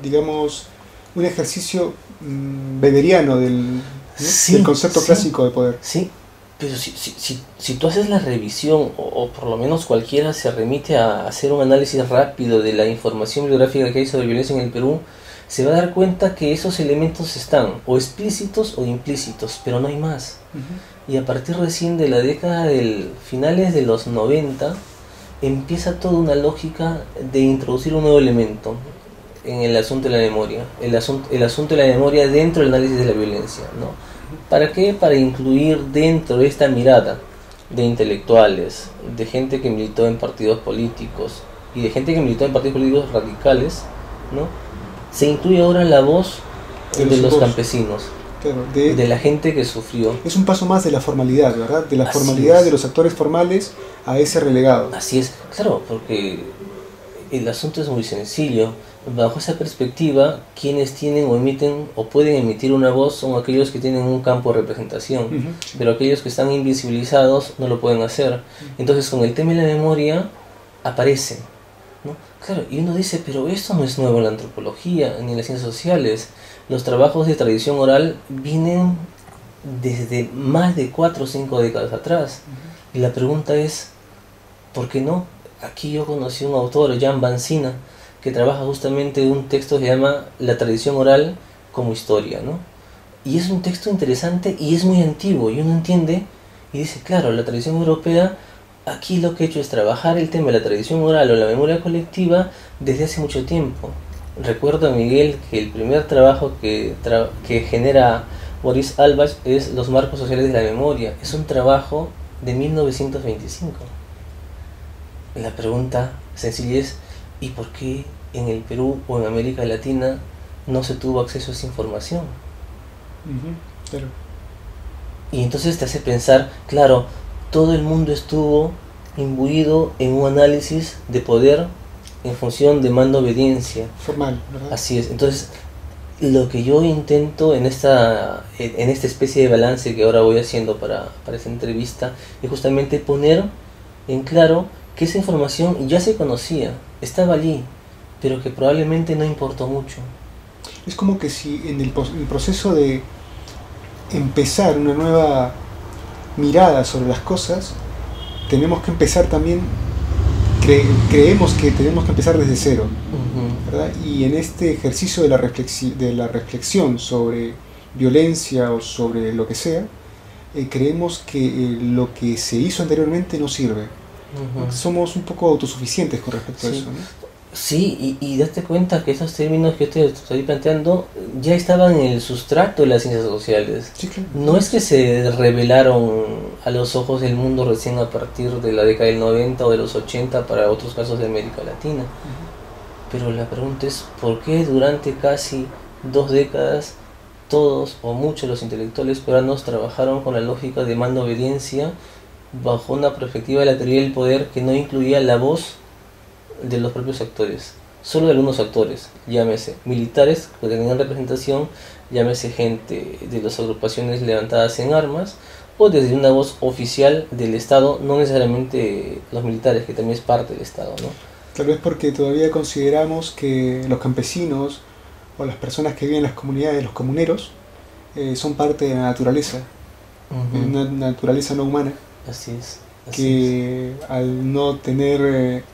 digamos, un ejercicio weberiano Sí, del concepto sí, clásico de poder. sí, pero si tú haces la revisión, o por lo menos cualquiera se remite a hacer un análisis rápido de la información biográfica que hay sobre violencia en el Perú, se va a dar cuenta que esos elementos están o explícitos o implícitos, pero no hay más. Y a partir recién de la década del finales de los 90 empieza toda una lógica de introducir un nuevo elemento en el asunto de la memoria, el asunto de la memoria dentro del análisis de la violencia, ¿no? ¿Para qué? Para incluir dentro de esta mirada de intelectuales, de gente que militó en partidos políticos y de gente que militó en partidos políticos radicales, ¿no? Se incluye ahora la voz de los campesinos, claro, de la gente que sufrió. Es un paso más de la formalidad, ¿verdad? De la Así formalidad es. de los actores formales a ese relegado. Así es, claro, porque el asunto es muy sencillo. Bajo esa perspectiva, quienes tienen o emiten o pueden emitir una voz son aquellos que tienen un campo de representación, Sí. pero aquellos que están invisibilizados no lo pueden hacer. Entonces, con el tema de la memoria aparecen, ¿no? Claro, y uno dice, pero esto no es nuevo en la antropología ni en las ciencias sociales. Los trabajos de tradición oral vienen desde más de 4 o 5 décadas atrás. Y la pregunta es, ¿por qué no? Aquí yo conocí un autor, Jan Bancina, que trabaja justamente un texto que se llama La tradición oral como historia, ¿no? Y es un texto interesante y es muy antiguo, y uno entiende y dice, claro, la tradición europea, aquí lo que he hecho es trabajar el tema de la tradición oral o la memoria colectiva desde hace mucho tiempo. Recuerdo, Miguel, que el primer trabajo que genera Boris Albach es Los marcos sociales de la memoria. Es un trabajo de 1925. La pregunta sencilla es, ¿y por qué en el Perú o en América Latina no se tuvo acceso a esa información? Claro. Y entonces te hace pensar, claro, todo el mundo estuvo imbuido en un análisis de poder en función de mando-obediencia. Formal, ¿verdad? Así es. Entonces, lo que yo intento en esta especie de balance que ahora voy haciendo para esta entrevista es justamente poner en claro que esa información ya se conocía, estaba allí, pero que probablemente no importó mucho. Es como que si en el proceso de empezar una nueva mirada sobre las cosas, tenemos que empezar también, creemos que tenemos que empezar desde cero, ¿verdad? Y en este ejercicio de la reflexión sobre violencia o sobre lo que sea, creemos que lo que se hizo anteriormente no sirve. Somos un poco autosuficientes con respecto a eso, ¿no? Sí, y date cuenta que esos términos que te estoy planteando ya estaban en el sustrato de las ciencias sociales. Sí, claro. No es que se revelaron a los ojos del mundo recién a partir de la década del 90 o de los 80 para otros casos de América Latina. Pero la pregunta es, ¿por qué durante casi 2 décadas todos o muchos de los intelectuales peruanos trabajaron con la lógica de mando-obediencia bajo una perspectiva de la teoría del poder que no incluía la voz de los propios actores, solo de algunos actores, llámese militares que tenían representación, llámese gente de las agrupaciones levantadas en armas, o desde una voz oficial del Estado, no necesariamente los militares, que también es parte del Estado, ¿no? Tal vez porque todavía consideramos que los campesinos o las personas que viven en las comunidades, los comuneros, son parte de la naturaleza, una naturaleza no humana. Así es. Que al no tener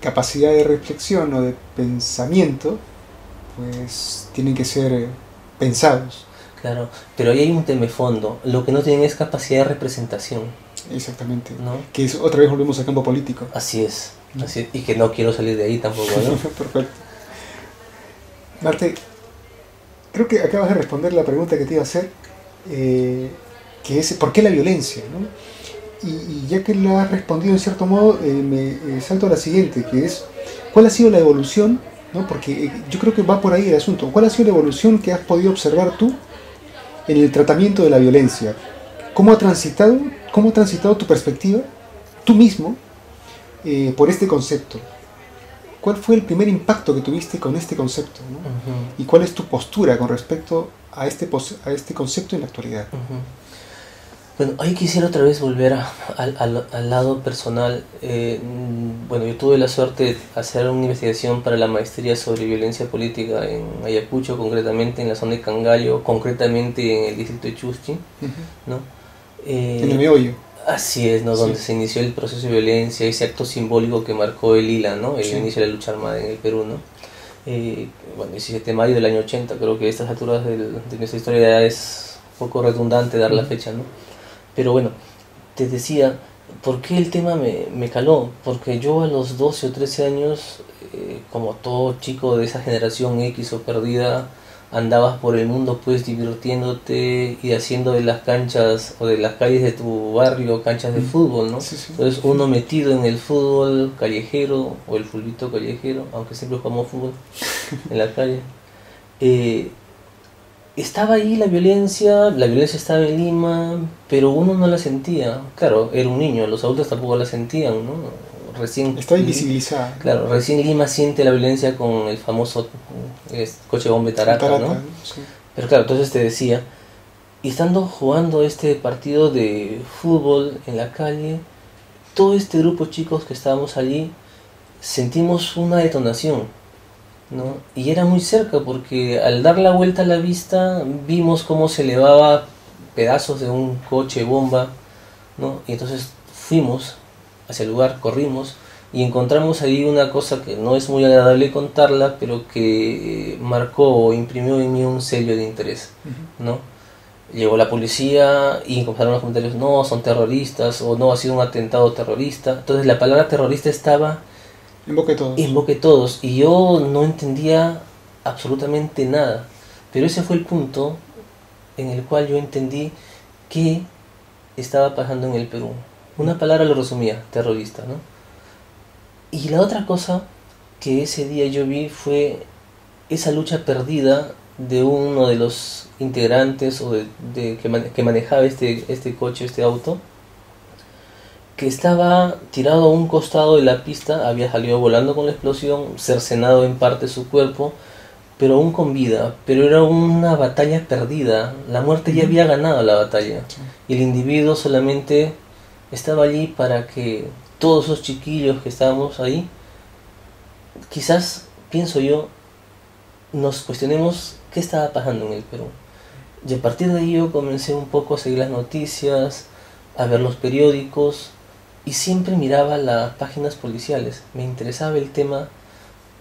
capacidad de reflexión o de pensamiento, pues tienen que ser pensados. Claro, pero ahí hay un tema de fondo. Lo que no tienen es capacidad de representación. Exactamente. ¿No? Que es, otra vez volvemos al campo político. Así es. Así es. Y que no quiero salir de ahí tampoco, ¿no? Perfecto. Marte, creo que acabas de responder la pregunta que te iba a hacer, que es ¿por qué la violencia? ¿No? Y ya que la has respondido en cierto modo, me salto a la siguiente, que es ¿cuál ha sido la evolución? ¿No? Porque yo creo que va por ahí el asunto. ¿Cuál ha sido la evolución que has podido observar tú en el tratamiento de la violencia? ¿Cómo ha transitado tu perspectiva, tú mismo, por este concepto? ¿Cuál fue el primer impacto que tuviste con este concepto, ¿no? ¿Y cuál es tu postura con respecto a este concepto en la actualidad? Bueno, ahí quisiera otra vez volver al lado personal. Bueno, yo tuve la suerte de hacer una investigación para la maestría sobre violencia política en Ayacucho, concretamente en la zona de Cangallo, concretamente en el distrito de Chuschi, ¿no? En el meollo. Así es, ¿no? Donde se inició el proceso de violencia, ese acto simbólico que marcó el ILA, ¿no? El inicio de la lucha armada en el Perú, ¿no? Bueno, 17 de mayo del año 80, creo que a estas alturas de nuestra historia ya es un poco redundante dar la fecha, ¿no? Pero bueno, te decía, ¿por qué el tema me caló? Porque yo a los 12 o 13 años, como todo chico de esa generación X o perdida, andabas por el mundo pues divirtiéndote y haciendo de las canchas o de las calles de tu barrio canchas de fútbol, ¿no? Sí, sí. Entonces uno metido en el fútbol callejero o el fulbito callejero, aunque siempre jugamos fútbol en la calle, estaba ahí la violencia estaba en Lima, pero uno no la sentía. Claro, era un niño, los adultos tampoco la sentían, ¿no? Recién está invisibilizada. Claro, recién Lima siente la violencia con el famoso coche bomba Tarata, ¿no? Sí. Pero claro, entonces te decía, y estando jugando este partido de fútbol en la calle, todo este grupo de chicos que estábamos allí sentimos una detonación, ¿no? Y era muy cerca porque al dar la vuelta a la vista vimos cómo se elevaba pedazos de un coche bomba, ¿no? Y entonces fuimos hacia el lugar, corrimos y encontramos ahí una cosa que no es muy agradable contarla, pero que marcó o imprimió en mí un sello de interés, ¿no? Llegó la policía y comenzaron los comentarios, no, son terroristas, o no, ha sido un atentado terrorista. Entonces la palabra terrorista estaba en boca de todos. En boca de todos, y yo no entendía absolutamente nada, pero ese fue el punto en el cual yo entendí qué estaba pasando en el Perú. Una palabra lo resumía, terrorista, ¿no? Y la otra cosa que ese día yo vi fue esa lucha perdida de uno de los integrantes o que manejaba este coche, este auto, que estaba tirado a un costado de la pista, había salido volando con la explosión, cercenado en parte su cuerpo, pero aún con vida. Pero era una batalla perdida, la muerte ya había ganado la batalla, y el individuo solamente estaba allí para que todos esos chiquillos que estábamos ahí, quizás, pienso yo, nos cuestionemos qué estaba pasando en el Perú. Y a partir de ahí yo comencé un poco a seguir las noticias, a ver los periódicos, y siempre miraba las páginas policiales. Me interesaba el tema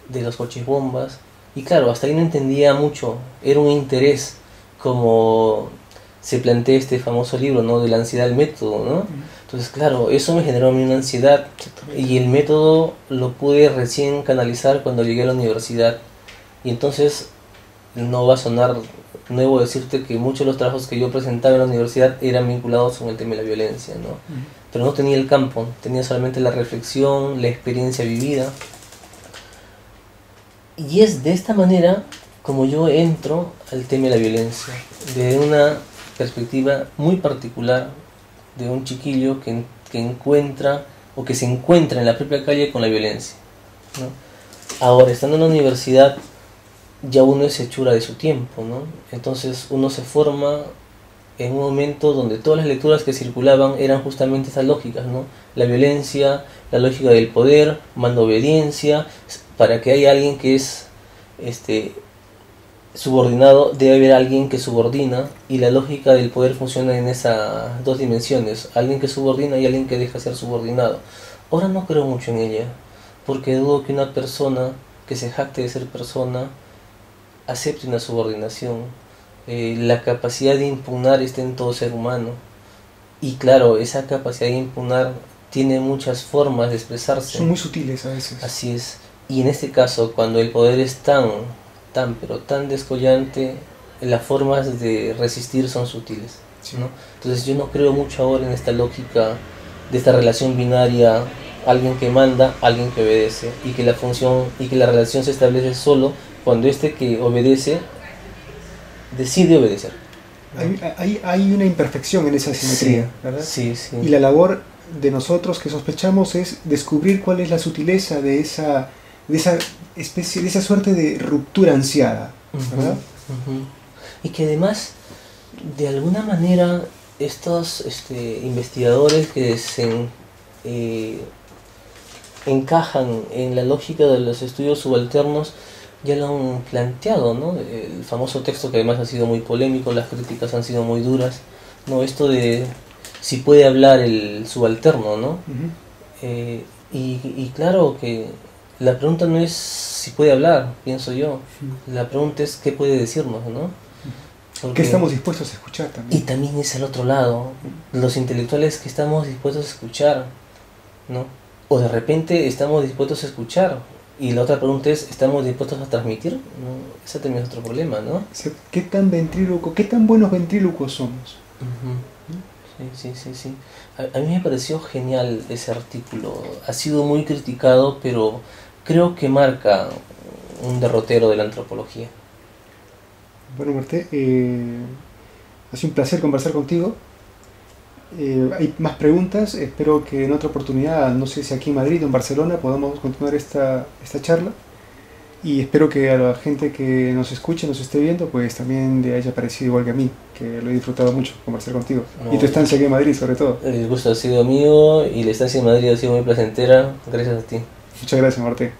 de los coches bombas, y claro, hasta ahí no entendía mucho, era un interés, como se plantea este famoso libro, ¿no? De la ansiedad al método, ¿no? Entonces, claro, eso me generó a mí una ansiedad, y el método lo pude recién canalizar cuando llegué a la universidad. Y entonces, no va a sonar nuevo decirte que muchos de los trabajos que yo presentaba en la universidad eran vinculados con el tema de la violencia, ¿no? Pero no tenía el campo, tenía solamente la reflexión, la experiencia vivida. Y es de esta manera como yo entro al tema de la violencia, de una perspectiva muy particular, de un chiquillo que encuentra o que se encuentra en la propia calle con la violencia, ¿no? Ahora, estando en la universidad, ya uno es hechura de su tiempo, ¿no? Entonces uno se forma en un momento donde todas las lecturas que circulaban eran justamente esas lógicas, ¿no? La violencia, la lógica del poder, mando obediencia, para que haya alguien que es subordinado, debe haber alguien que subordina, y la lógica del poder funciona en esas dos dimensiones, alguien que subordina y alguien que deja ser subordinado. Ahora no creo mucho en ella, porque dudo que una persona que se jacte de ser persona acepte una subordinación. La capacidad de impugnar está en todo ser humano, y claro, esa capacidad de impugnar tiene muchas formas de expresarse. Son muy sutiles a veces. Así es, y en este caso, cuando el poder es pero tan descollante, las formas de resistir son sutiles, ¿no? Entonces yo no creo mucho ahora en esta lógica de esta relación binaria, alguien que manda, alguien que obedece, y que la función y que la relación se establece solo cuando este que obedece decide obedecer, ¿no? Hay una imperfección en esa simetría, sí, ¿verdad? Sí, sí. Y la labor de nosotros que sospechamos es descubrir cuál es la sutileza de esa especie, de esa suerte de ruptura ansiada, ¿verdad? Y que además, de alguna manera, estos investigadores que eh, encajan en la lógica de los estudios subalternos ya lo han planteado, ¿no? El famoso texto que además ha sido muy polémico, las críticas han sido muy duras, ¿no? Esto de si puede hablar el subalterno, ¿no? Ujú. Y claro que la pregunta no es si puede hablar, pienso yo. La pregunta es qué puede decirnos, ¿no? ¿Qué Porque, estamos dispuestos a escuchar y también? también es el otro lado, los intelectuales que estamos dispuestos a escuchar, ¿no? O de repente estamos dispuestos a escuchar. Y la otra pregunta es, ¿estamos dispuestos a transmitir? ¿No? Ese también es otro problema, ¿no? O sea, ¿qué tan ventríloco, qué tan buenos ventrílocos somos? Ujú. Sí. A mí me pareció genial ese artículo. Ha sido muy criticado, pero creo que marca un derrotero de la antropología. Bueno, Marté, ha sido un placer conversar contigo. Hay más preguntas, espero que en otra oportunidad, no sé si aquí en Madrid o en Barcelona, podamos continuar esta charla. Y espero que a la gente que nos escuche, nos esté viendo, pues también le haya parecido igual que a mí, que lo he disfrutado mucho conversar contigo. Y tu No, estancia aquí en Madrid, sobre todo. el gusto ha sido mío y la estancia en Madrid ha sido muy placentera. Gracias a ti. Muchas gracias, Marté.